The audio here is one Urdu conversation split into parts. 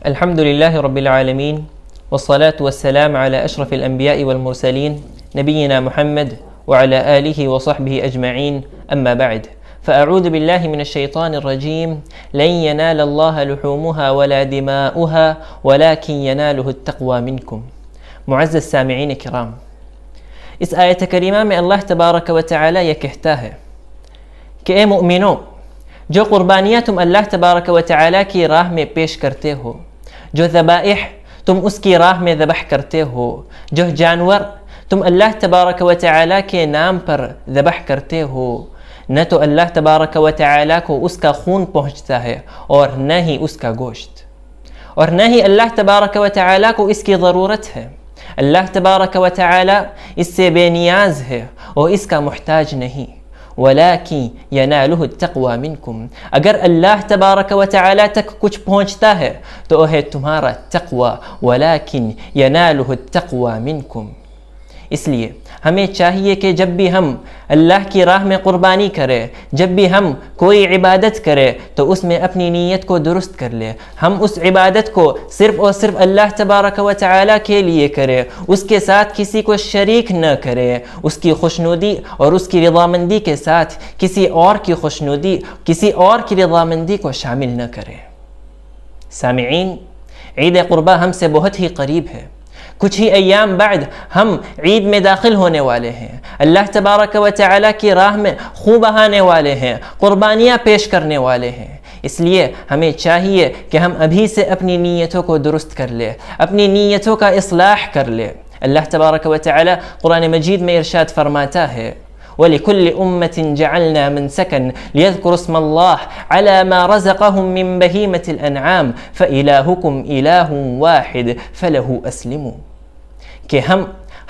الحمد لله رب العالمين والصلاة والسلام على أشرف الأنبياء والمرسلين نبينا محمد وعلى آله وصحبه أجمعين أما بعد فأعوذ بالله من الشيطان الرجيم لن ينال الله لحومها ولا دماؤها ولكن يناله التقوى منكم. معزز سامعین کرام، اس آیت کریمہ میں اللہ تبارک و تعالی یہ کہتا ہے کہ اے مؤمنوں، جو قربانیاں تم اللہ تبارک و تعالی کی راہ میں پیش کرتے ہو، جو ذبائح تم اس کی راہ میں ذبح کرتے ہو، جو جانور تم اللہ تبارک و تعالی کے نام پر ذبح کرتے ہو، نہ تو اللہ تبارک و تعالی کو اس کا خون پہنچتا ہے اور نہ ہی اس کا گوشت، اور نہ ہی اللہ تبارک و تعالی کو اس کی ضرورت ہے۔ اللہ تبارک و تعالی اس سے بے نیاز ہے اور اس کا محتاج نہیں۔ وَلَكِنْ يَنَالُهُ التَّقْوَى مِنْكُمْ، اگر اللہ تبارک و تعالی تک کچھ پہنچتا ہے تو وہ ہے تمہارا تقوی۔ وَلَكِنْ يَنَالُهُ التَّقْوَى مِنْكُمْ، اس لیے ہمیں چاہیے کہ جب بھی ہم اللہ کی راہ میں قربانی کرے، جب بھی ہم کوئی عبادت کرے تو اس میں اپنی نیت کو درست کر لے۔ ہم اس عبادت کو صرف اور صرف اللہ تبارک و تعالی کے لیے کرے، اس کے ساتھ کسی کو شریک نہ کرے، اس کی خوشنودی اور اس کی رضامندی کے ساتھ کسی اور کی خوشنودی، کسی اور کی رضامندی کو شامل نہ کرے۔ سامعین، عید قربہ ہم سے بہت ہی قریب ہے۔ کچھ ہی ایام بعد ہم عید میں داخل ہونے والے ہیں، اللہ تبارک و تعالی کی راہ میں خون بہانے والے ہیں، قربانیاں پیش کرنے والے ہیں۔ اس لیے ہمیں چاہیے کہ ہم ابھی سے اپنی نیتوں کو درست کر لیں، اپنی نیتوں کا اصلاح کر لیں۔ اللہ تبارک و تعالی قرآن مجید میں ارشاد فرماتا ہے وَلِكُلِّ أُمَّةٍ جَعَلْنَا مَنْسَكًا لِيَذْكُرُوا اسْمَ اللَّهِ عَلَى مَا رَزَقَهُم مِّن بَهِيمَةِ الْأَنْعَامِ فَإِلَٰهُكُمْ إِلَٰهٌ وَاحِدٌ فَلَهُ أَسْلِمُوا، کہ ہم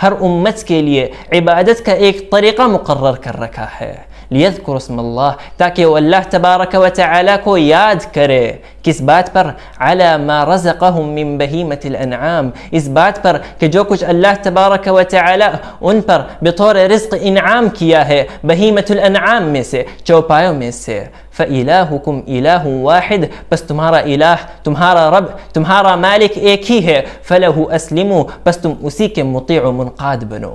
ہر امت کے لیے عبادت کا ایک طریقہ مقرر کر رکھا ہے، لیذکر اسم اللہ، تاکہ وہ اللہ تبارک و تعالی کو یاد کرے۔ کس بات پر؟ علی ما رزقہم من بہیمۃ الانعام، اس بات پر کہ جو کچھ اللہ تبارک و تعالی ان پر بطور رزق انعام کیا ہے بہیمۃ الانعام میں سے، چوپایوں میں سے۔ فَإِلَٰهُكُمْ إِلَٰهٌ وَاحِدٌ، پس تمہارا الہ، تمہارا رب، تمہارا مالک ایک ہی ہے۔ فَلَهُ أَسْلِمُوا، پس تم اسی کے مطیع و منقاد بنو۔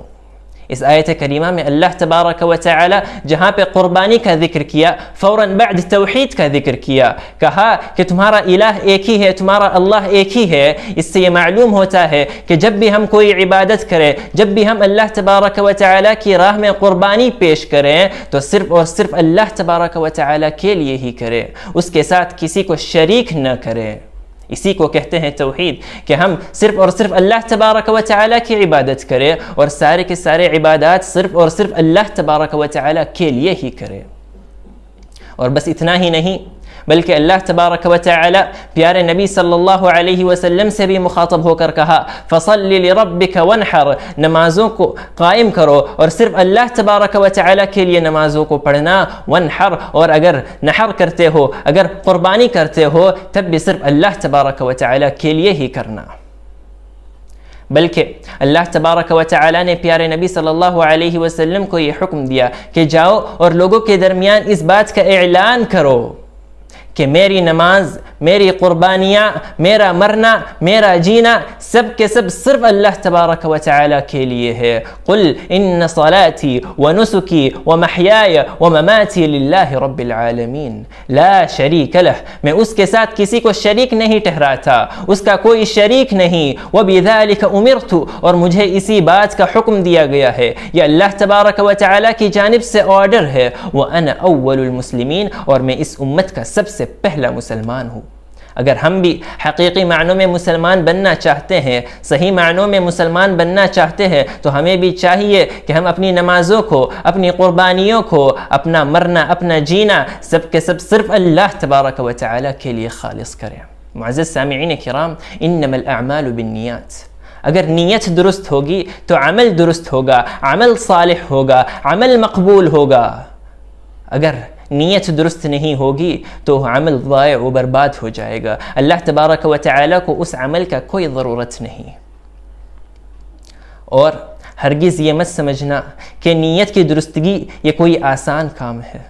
اس آیت کریمہ میں اللہ تبارک و تعالی جہاں پہ قربانی کا ذکر کیا، فوراً بعد توحید کا ذکر کیا، کہا کہ تمہارا الہ ایک ہی ہے، تمہارا اللہ ایک ہی ہے۔ اس سے یہ معلوم ہوتا ہے کہ جب بھی ہم کوئی عبادت کریں، جب بھی ہم اللہ تبارک و تعالی کی راہ میں قربانی پیش کریں تو صرف اور صرف اللہ تبارک و تعالی کے لیے ہی کریں، اس کے ساتھ کسی کو شریک نہ کریں۔ اسی کو کہتے ہیں توحید، کہ ہم صرف اور صرف اللہ تبارک و تعالی کی عبادت کریں اور سارے کے سارے عبادات صرف اور صرف اللہ تبارک و تعالی کے لیے ہی کریں۔ اور بس اتنا ہی نہیں، بلکہ اللہ تبارک و تعالی پیارے نبی صلی اللہ علیہ وسلم سے بھی مخاطب ہو کر کہا فَصَلِّ لِرَبِّكَ وَانْحَرْ، نمازوں کو قائم کرو اور صرف اللہ تبارک و تعالی کے لیے نمازوں کو پڑھنا۔ وَانْحَرْ، اور اگر نحر کرتے ہو، اگر قربانی کرتے ہو، تب بھی صرف اللہ تبارک و تعالی کے لیے ہی کرنا۔ بلکہ اللہ تبارک و تعالی نے پیارے نبی صلی اللہ علیہ وسلم کو یہ حکم دیا کہ جاؤ اور لوگوں کے درمیان اس بات کا اعلان کرو کہ میری نماز، میری قربانیاں، میرا مرنا، میرا جینا سب کے سب صرف اللہ تبارک و تعالی کے لیے ہے۔ قل ان صلاتي ونسكي ومحياي ومماتي لله رب العالمين لا شريك له، میں اس کے ساتھ کسی کو شریک نہیں ٹھہراتا، اس کا کوئی شریک نہیں۔ وبذلك امرت، اور مجھے اسی بات کا حکم دیا گیا ہے، یہ اللہ تبارک و تعالی کی جانب سے آرڈر ہے۔ وانا اول المسلمین، اور میں اس امت کا سب سے پہلا مسلمان ہوں۔ اگر ہم بھی حقیقی معنوں میں مسلمان بننا چاہتے ہیں، صحیح معنوں میں مسلمان بننا چاہتے ہیں، تو ہمیں بھی چاہیے کہ ہم اپنی نمازوں کو، اپنی قربانیوں کو، اپنا مرنا، اپنا جینا سب کے سب صرف اللہ تبارک و تعالی کے لیے خالص کریں۔ معزز سامعین کرام، انما الاعمال بالنیات، اگر نیت درست ہوگی تو عمل درست ہوگا، عمل صالح ہوگا، عمل مقبول ہوگا۔ اگر نیت درست نہیں ہوگی تو عمل ضائع و برباد ہو جائے گا، اللہ تبارک و تعالی کو اس عمل کا کوئی ضرورت نہیں۔ اور ہرگز یہ مت سمجھنا کہ نیت کی درستگی یہ کوئی آسان کام ہے۔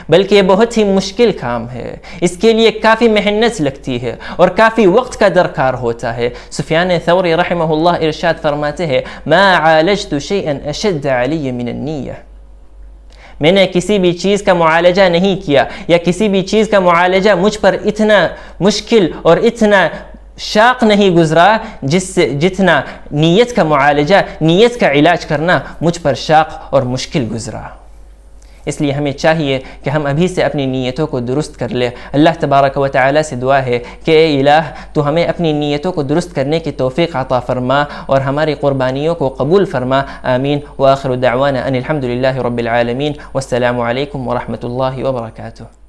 بلکہ یہ بہت ہی مشکل کام ہے، اس کے لیے کافی محنت لگتی ہے اور کافی وقت کا درکار ہوتا ہے۔ سفیان ثوری رحمہ اللہ ارشاد فرماتے ہیں ما عالجت شیئا اشد علی من النیہ، میں نے کسی بھی چیز کا معالجہ نہیں کیا یا کسی بھی چیز کا معالجہ مجھ پر اتنا مشکل اور اتنا شاق نہیں گزرا جتنا نیت کا معالجہ، نیت کا علاج کرنا مجھ پر شاق اور مشکل گزرا۔ اس لیے ہمیں چاہیے کہ ہم ابھی سے اپنی نیتوں کو درست کر لیں۔ اللہ تبارک و تعالی سے دعا ہے کہ اے الہ تو ہمیں اپنی نیتوں کو درست کرنے کی توفیق عطا فرما اور ہماری قربانیوں کو قبول فرما، آمین۔ وآخر دعوانا ان الحمد للہ رب العالمین، والسلام علیکم ورحمۃ اللہ وبرکاتہ۔